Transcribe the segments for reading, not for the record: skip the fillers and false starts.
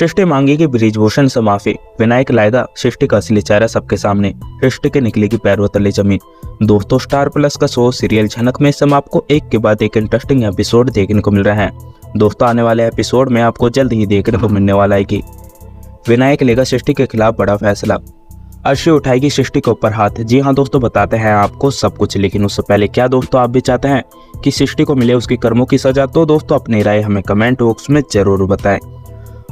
सृष्टि मांगेगी बृजभूषण से माफी, विनायक लाएगा सृष्टि का असली चेहरा सबके सामने, सृष्टि के निकलेगी पैरों तले जमीन। दोस्तों, स्टार प्लस का शो सीरियल झनक में इस समय आपको एक के बाद एक इंटरेस्टिंग एपिसोड देखने को मिल रहा है। दोस्तों, आने वाले एपिसोड में आपको जल्द ही देखने को मिलने वाला है कि विनायक लेगा सृष्टि के खिलाफ बड़ा फैसला, अर्शी उठाएगी सृष्टि के ऊपर हाथ। जी हाँ दोस्तों, बताते हैं आपको सब कुछ, लेकिन उससे पहले क्या दोस्तों आप भी चाहते हैं कि सृष्टि को मिले उसकी कर्मों की सजा? तो दोस्तों अपनी राय हमें कमेंट बॉक्स में जरूर बताएं।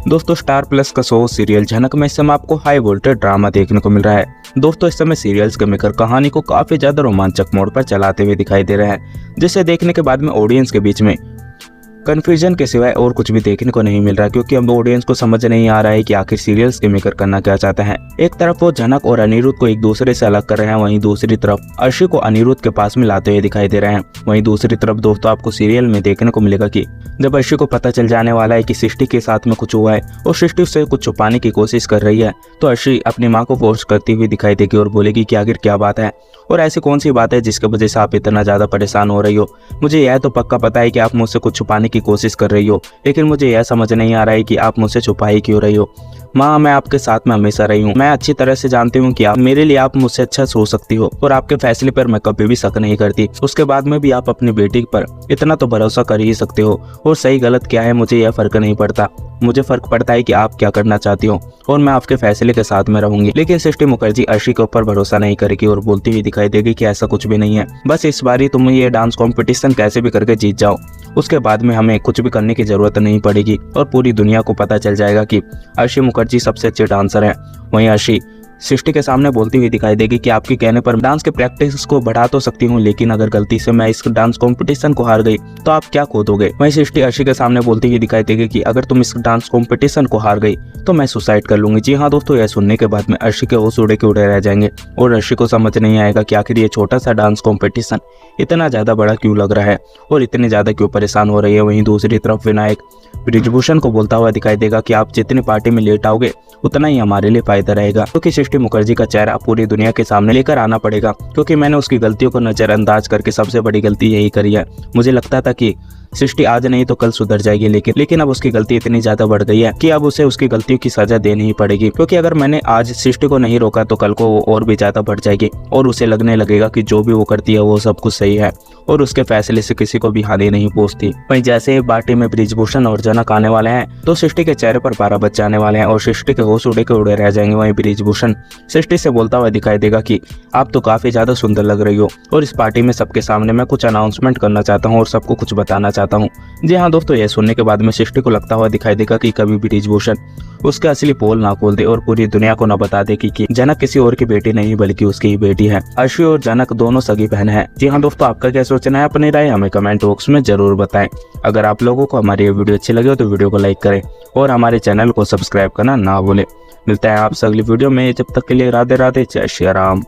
दोस्तों, स्टार प्लस का शो सीरियल झनक में इस समय आपको हाई वोल्टेज ड्रामा देखने को मिल रहा है। दोस्तों, इस समय सीरियल्स के मेकर कहानी को काफी ज्यादा रोमांचक मोड़ पर चलाते हुए दिखाई दे रहे हैं, जिसे देखने के बाद में ऑडियंस के बीच में कंफ्यूजन के सिवाय और कुछ भी देखने को नहीं मिल रहा, क्योंकि अब ऑडियंस को समझ नहीं आ रहा है कि आखिर सीरियल्स के मेकर करना क्या चाहते हैं। एक तरफ वो झनक और अनिरुद्ध को एक दूसरे से अलग कर रहे हैं, वहीं दूसरी तरफ अर्शी को अनिरुद्ध के पास में लाते हुए दिखाई दे रहे हैं। वहीं दूसरी तरफ दोस्तों आपको सीरियल में देखने को मिलेगा कि जब अर्शी को पता चल जाने वाला है कि सृष्टि के साथ में कुछ हुआ है और सृष्टि उससे कुछ छुपाने की कोशिश कर रही है, तो अर्शी अपनी माँ को फोर्स करती हुई दिखाई देगी और बोलेगी कि आखिर क्या बात है और ऐसी कौन सी बात है जिसकी वजह से आप इतना ज्यादा परेशान हो रही हो। मुझे यह तो पक्का पता है कि आप मुझसे कुछ छुपाने की कोशिश कर रही हो, लेकिन मुझे यह समझ नहीं आ रहा है कि आप मुझसे छुपाई क्यों रही हो। माँ, मैं आपके साथ में हमेशा रही हूँ, मैं अच्छी तरह से जानती हूँ कि आप मेरे लिए आप मुझसे अच्छा सोच सकती हो और आपके फैसले पर मैं कभी भी शक नहीं करती। उसके बाद में भी आप अपनी बेटी पर इतना तो भरोसा कर ही सकते हो, और सही गलत क्या है मुझे यह फर्क नहीं पड़ता। मुझे फर्क पड़ता है कि आप क्या करना चाहती हो और मैं आपके फैसले के साथ में रहूंगी। लेकिन सृष्टि मुखर्जी अर्शी के ऊपर भरोसा नहीं करेगी और बोलती हुई दिखाई देगी कि ऐसा कुछ भी नहीं है, बस इस बारी तुम ये डांस कंपटीशन कैसे भी करके जीत जाओ, उसके बाद में हमें कुछ भी करने की जरूरत नहीं पड़ेगी और पूरी दुनिया को पता चल जाएगा कि अर्शी मुखर्जी सबसे अच्छे डांसर है। वहीं अर्शी सृष्टि के सामने बोलती हुई दिखाई देगी कि आपके कहने पर डांस के प्रैक्टिस को बढ़ा तो सकती हूँ, लेकिन अगर गलती से मैं इस डांस कंपटीशन को हार गई तो आप क्या खो दोगे। वहीं सृष्टि अर्शी के सामने बोलती हुई दिखाई देगी कि अगर तुम इस डांस कंपटीशन को हार गई तो मैं सुसाइड कर लूंगी। जी हाँ दोस्तों, यह सुनने के बाद में अर्शी के होश उड़े के उड़े रह जाएंगे और अर्शी को समझ नहीं आएगा कि आखिर ये छोटा सा डांस कॉम्पिटिशन इतना ज्यादा बड़ा क्यों लग रहा है और इतने ज्यादा क्यों परेशान हो रही है। वहीं दूसरी तरफ विनायक बृजभूषण को बोलता हुआ दिखाई देगा कि आप जितनी पार्टी में लेट आओगे उतना ही हमारे लिए फायदा रहेगा, क्योंकि सृष्टि मुखर्जी का चेहरा पूरी दुनिया के सामने लेकर आना पड़ेगा, क्योंकि मैंने उसकी गलतियों को नजरअंदाज करके सबसे बड़ी गलती यही करी है। मुझे लगता था कि सृष्टि आज नहीं तो कल सुधर जाएगी, लेकिन अब उसकी गलती इतनी ज्यादा बढ़ गई है कि अब उसे उसकी गलतियों की सजा देनी ही पड़ेगी, क्योंकि अगर मैंने आज सृष्टि को नहीं रोका तो कल को वो और भी ज्यादा बढ़ जाएगी और उसे लगने लगेगा कि जो भी वो करती है वो सब कुछ सही है और उसके फैसले से किसी को भी हानि नहीं पहुंचती। वहीं जैसे ही पार्टी में बृजभूषण और जनक आने वाले हैं तो सृष्टि के चेहरे पर 12 बज जाने वाले हैं और सृष्टि के होश उड़े के उड़े रह जाएंगे। वहीं बृजभूषण सृष्टि से बोलता हुआ दिखाई देगा कि आप तो काफी ज्यादा सुंदर लग रही हो और इस पार्टी में सबके सामने मैं कुछ अनाउंसमेंट करना चाहता हूँ और सबको कुछ बताना चाहता हूँ। जी हाँ दोस्तों, यह सुनने के बाद में सृष्टि को लगता हुआ दिखाई देगा कि कभी बृजभूषण उसके असली पोल ना खोल दे और पूरी दुनिया को ना बता दे कि जनक किसी और की बेटी नहीं बल्कि उसकी ही बेटी है। अर्शी और जनक दोनों सगी बहन है। जी हाँ दोस्तों, आपका क्या सोचना है? अपनी राय हमें कमेंट बॉक्स में जरूर बताएं। अगर आप लोगों को हमारी ये वीडियो अच्छी लगी हो तो वीडियो को लाइक करें और हमारे चैनल को सब्सक्राइब करना ना भूलें। मिलता है आपसे अगली वीडियो में, जब तक के लिए राधे राधे, जय श्री राम।